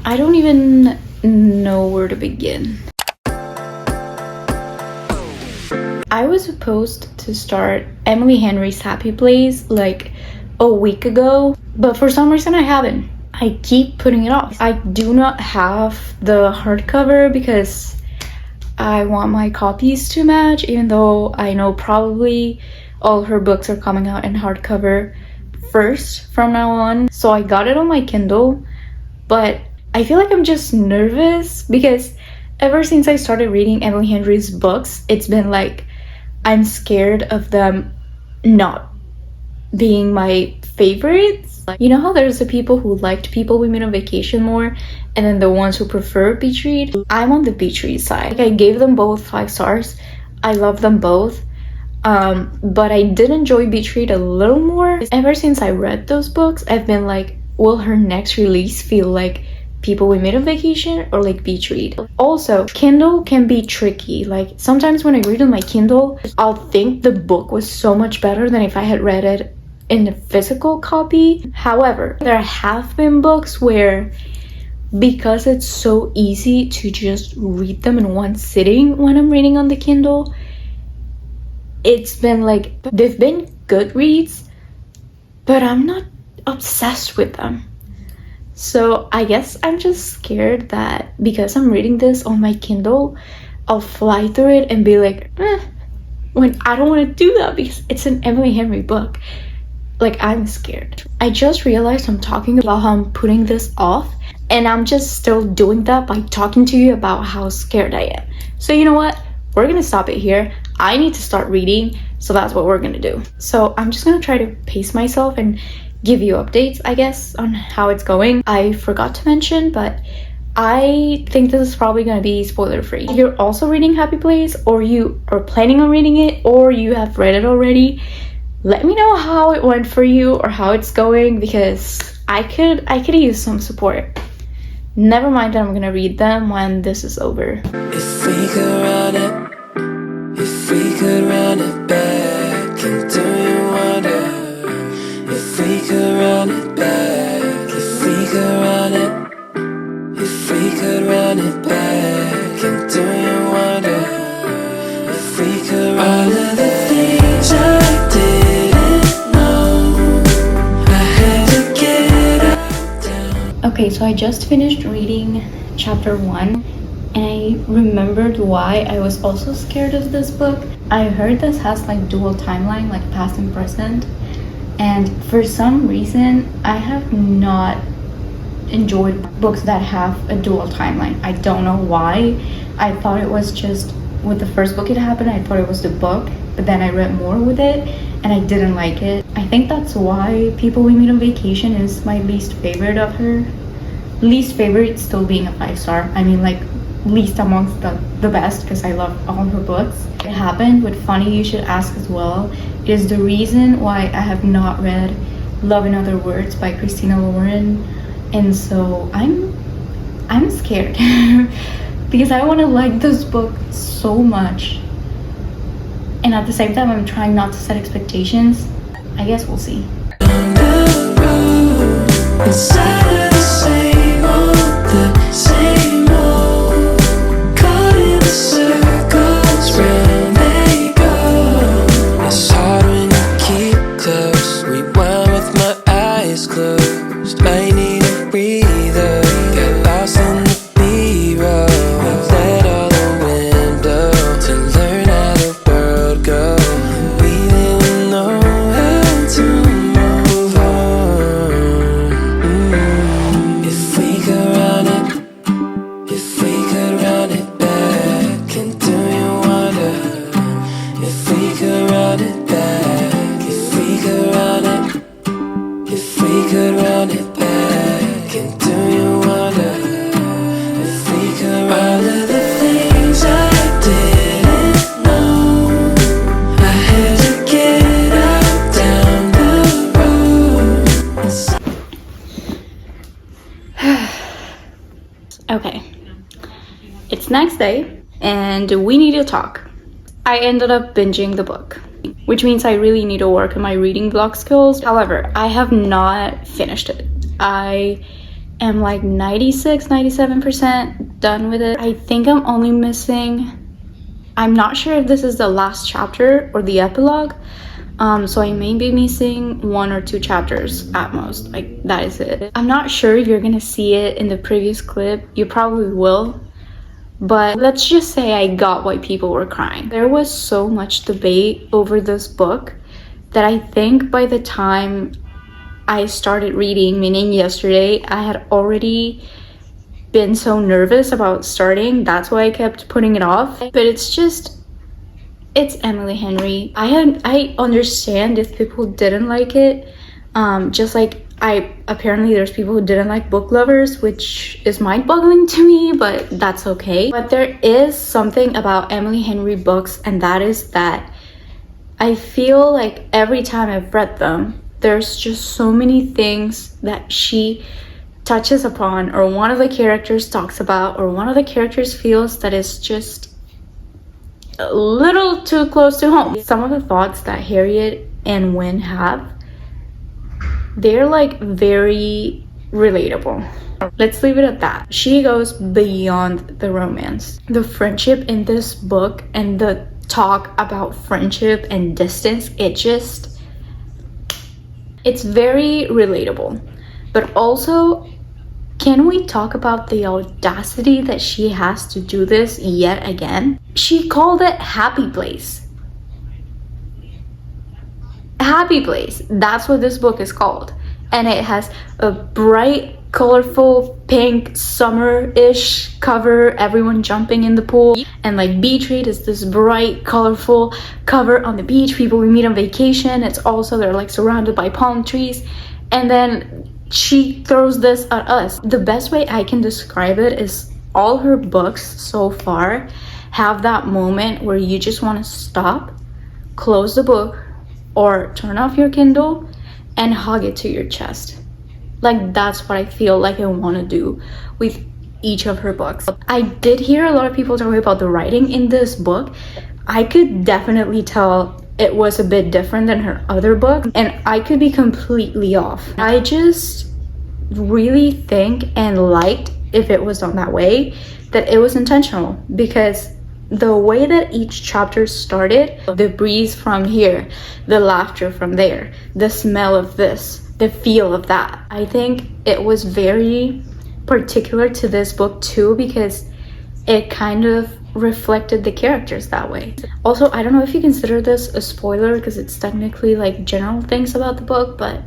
I don't even know where to begin. I was supposed to start Emily Henry's Happy Place like a week ago, but for some reason I haven't. I keep putting it off. I do not have the hardcover because I want my copies to match, even though I know probably all her books are coming out in hardcover first from now on. So I got it on my Kindle, but I feel like I'm just nervous because ever since I started reading Emily Henry's books, it's been like I'm scared of them not being my favorites. Like, you know how there's the people who liked People We Meet on Vacation more, and then the ones who prefer Beach Read? I'm on the Beach Read side. Like, I gave them both 5 stars. I love them both. But I did enjoy Beach Read a little more. Ever since I read those books, I've been like, will her next release feel like People We Meet on Vacation or like Beach Read? Also, Kindle can be tricky. Like, sometimes when I read on my Kindle, I'll think the book was so much better than if I had read it in a physical copy. However, there have been books where, because it's so easy to just read them in one sitting when I'm reading on the Kindle, it's been like, they've been good reads, but I'm not obsessed with them. So I guess I'm just scared that because I'm reading this on my Kindle, I'll fly through it and be like, when I don't want to do that because it's an Emily Henry book. Like, I'm scared. I just realized I'm talking about how I'm putting this off, and I'm just still doing that by talking to you about how scared I am. So you know what? We're gonna stop it here. I need to start reading, so that's what we're gonna do. So I'm just gonna try to pace myself and give you updates, I guess, on how it's going. I forgot to mention, but I think this is probably gonna be spoiler free. If you're also reading Happy Place, or you are planning on reading it, or you have read it already, let me know how it went for you or how it's going, because I could use some support. Never mind that I'm gonna read them when this is over. If we could run it, if we could run it back, and do you wonder? If we could run it back, if we could run it, if we could run it back, and do you wonder? If we could run all of the things I didn't know, I had to get up down. Okay, so I just finished reading chapter 1, and I remembered why I was also scared of this book. I heard this has like dual timeline, like past and present, and for some reason I have not enjoyed books that have a dual timeline. I don't know why. I thought it was just with the first book it happened. I thought it was the book, but then I read more with it and I didn't like it. I think that's why People We Meet on Vacation is my least favorite of her. Least favorite still being a 5-star. I mean, like, least amongst the best, because I love all her books. It happened with Funny You Should Ask as well. It is the reason why I have not read Love in Other Words by Christina Lauren, and so I'm scared because I want to like this book so much, and at the same time I'm trying not to set expectations. I guess we'll see. On the road, inside of the same old, the same old, caught in the circles, round they go. It's hard when you keep close, rewind with my eyes closed. Might need a breather, get lost in the B-roll, let all the wind blow, to learn how the world goes. We didn't know how to move on. If we could run it, if we could run it back, and do you wonder? If we could run it back, if we could run it, if we could run it back, and do you wonder? If we could all of the things I didn't know, I had to get up down the road. Okay, it's next day and we need to talk. I ended up binging the book, which means I really need to work on my reading block skills. However, I have not finished it. I am like 96-97% done with it. I think I'm only missing, I'm not sure if this is the last chapter or the epilogue, so I may be missing 1 or 2 chapters at most. Like, that is it. I'm not sure if you're gonna see it in the previous clip. You probably will, but let's just say I got why people were crying. There was so much debate over this book that I think by the time I started reading, meaning yesterday, I had already been so nervous about starting. That's why I kept putting it off. But it's Emily Henry. I understand if people didn't like it, just like apparently there's people who didn't like Book Lovers, which is mind-boggling to me, but that's okay. But there is something about Emily Henry books, and that is that I feel like every time I've read them, there's just so many things that she touches upon, or one of the characters talks about, or one of the characters feels that is just a little too close to home. Some of the thoughts that Harriet and Wynne have, they're like very relatable. Let's leave it at that. She goes beyond the romance. The friendship in this book and the talk about friendship and distance, it's very relatable. But also, can we talk about the audacity that she has to do this yet again? She called it Happy Place. Happy Place, that's what this book is called. And it has a bright, colorful, pink, summer-ish cover, everyone jumping in the pool. And like Beach Read is this bright, colorful cover on the beach, people we meet on vacation. It's also, they're like surrounded by palm trees. And then she throws this at us. The best way I can describe it is all her books so far have that moment where you just want to stop, close the book, or turn off your Kindle and hug it to your chest. Like, that's what I feel like I want to do with each of her books. I did hear a lot of people talking about the writing in this book. I could definitely tell it was a bit different than her other book, and I could be completely off. I just really think and liked, if it was done that way, that it was intentional, because the way that each chapter started, the breeze from here, the laughter from there, the smell of this, the feel of that, I think it was very particular to this book too, because it kind of reflected the characters that way. Also, I don't know if you consider this a spoiler because it's technically like general things about the book, but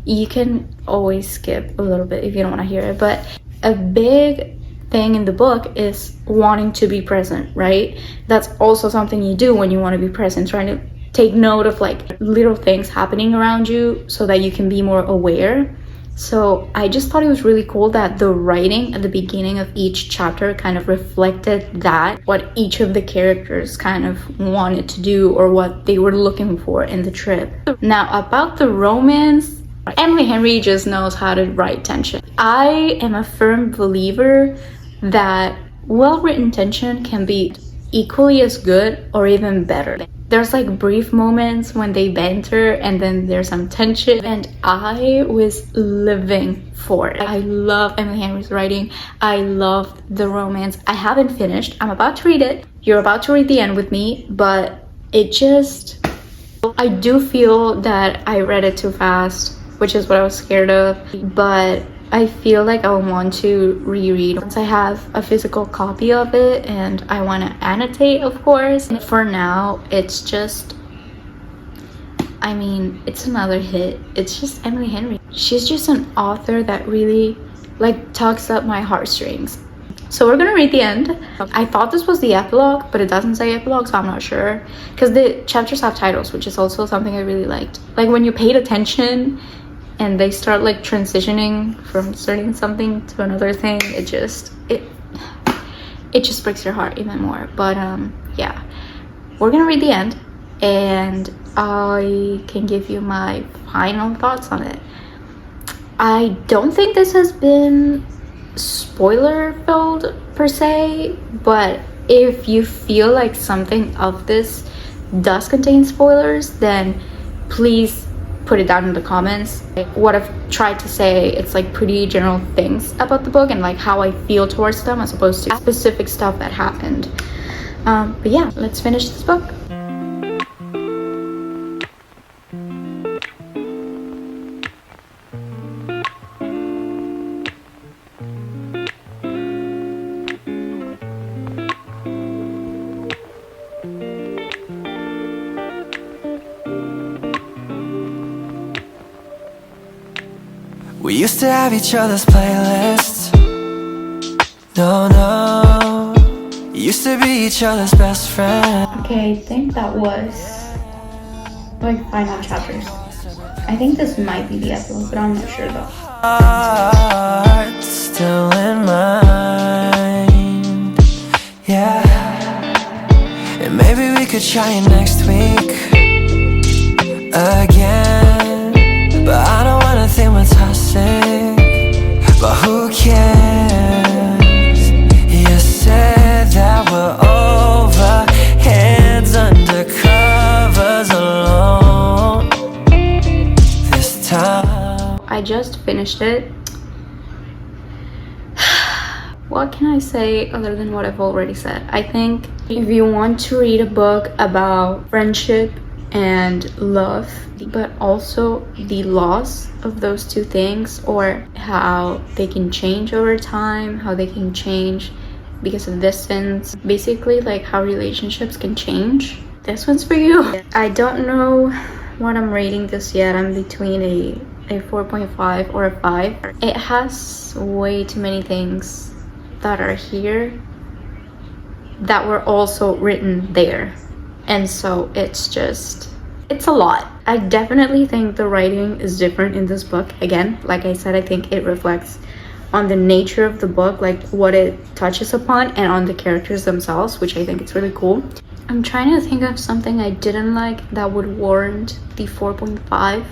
you can always skip a little bit if you don't want to hear it. But a big thing in the book is wanting to be present, right? That's also something you do when you want to be present, trying to take note of like little things happening around you so that you can be more aware. So I just thought it was really cool that the writing at the beginning of each chapter kind of reflected that, what each of the characters kind of wanted to do or what they were looking for in the trip. Now, about the romance, Emily Henry just knows how to write tension. I am a firm believer that well-written tension can be equally as good or even better. There's like brief moments when they banter and then there's some tension, and I was living for it. I love Emily Henry's writing. I love the romance. I haven't finished. I'm about to read it. You're about to read the end with me, but I do feel that I read it too fast, which is what I was scared of, but I feel like I want to reread once I have a physical copy of it, and I want to annotate, of course. And for now, it's just, I mean, it's another hit. It's just Emily Henry. She's just an author that really like tugs up my heartstrings. So we're gonna read the end. I thought this was the epilogue, but it doesn't say epilogue, so I'm not sure, because the chapters have titles, which is also something I really liked. Like when you paid attention and they start like transitioning from starting something to another thing, it just breaks your heart even more. But yeah, we're gonna read the end and I can give you my final thoughts on it. I don't think this has been spoiler filled per se, but if you feel like something of this does contain spoilers, then please put it down in the comments. Like, what I've tried to say, it's like pretty general things about the book and like how I feel towards them as opposed to specific stuff that happened. But yeah, let's finish this book. We used to have each other's playlists. No, no. Used to be each other's best friend. Okay, I think that was like final chapters. I think this might be the epilogue, but I'm not sure though. Heart still in mind. Yeah. And maybe we could try it next week again. But I don't wanna think we're toxic. But who cares? You said that we're over, hands under covers alone. This time I just finished it. What can I say other than what I've already said? I think if you want to read a book about friendship and love, but also the loss of those two things, or how they can change over time, how they can change because of distance, basically like how relationships can change, this one's for you. I don't know what I'm rating this yet. I'm between a 4.5 or a 5. It has way too many things that are here that were also written there, and so it's a lot. I definitely think the writing is different in this book. Again, like I said, I think it reflects on the nature of the book, like what it touches upon, and on the characters themselves, which I think it's really cool. I'm trying to think of something I didn't like that would warrant the 4.5,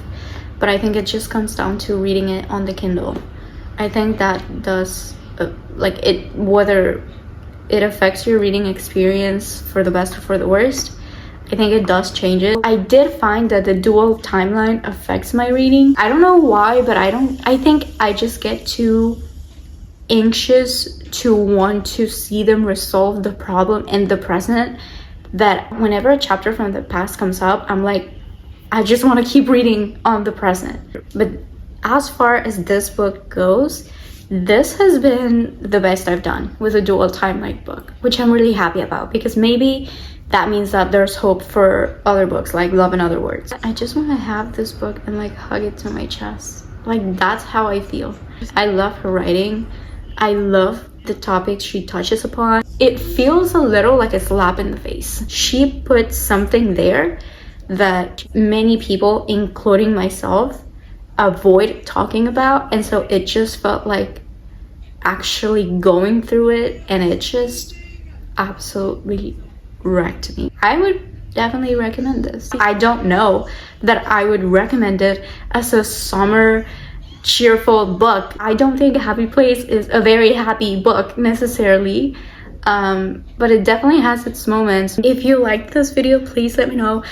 but I think it just comes down to reading it on the Kindle. I think that does whether it affects your reading experience for the best or for the worst, I think it does change it. I did find that the dual timeline affects my reading. I don't know why, but I think I just get too anxious to want to see them resolve the problem in the present, that whenever a chapter from the past comes up, I'm like, I just want to keep reading on the present. But as far as this book goes, this has been the best I've done with a dual timeline book, which I'm really happy about, because maybe that means that there's hope for other books like Love in Other Words. I just want to have this book and like hug it to my chest. Like, that's how I feel. I love her writing. I love the topics she touches upon. It feels a little like a slap in the face. She put something there that many people, including myself, avoid talking about, and so it just felt like actually going through it, and it just absolutely wrecked me. I would definitely recommend this. I don't know that I would recommend it as a summer cheerful book. I don't think Happy Place is a very happy book necessarily, but it definitely has its moments. If you liked this video, please let me know.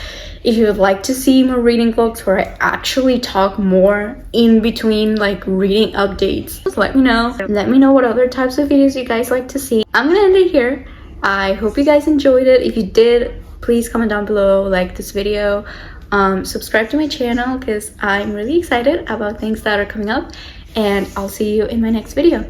If you would like to see more reading vlogs where I actually talk more in between like reading updates, just let me know. Let me know what other types of videos you guys like to see. I'm gonna end it here. I hope you guys enjoyed it. If you did, please comment down below, like this video, subscribe to my channel because I'm really excited about things that are coming up, and I'll see you in my next video.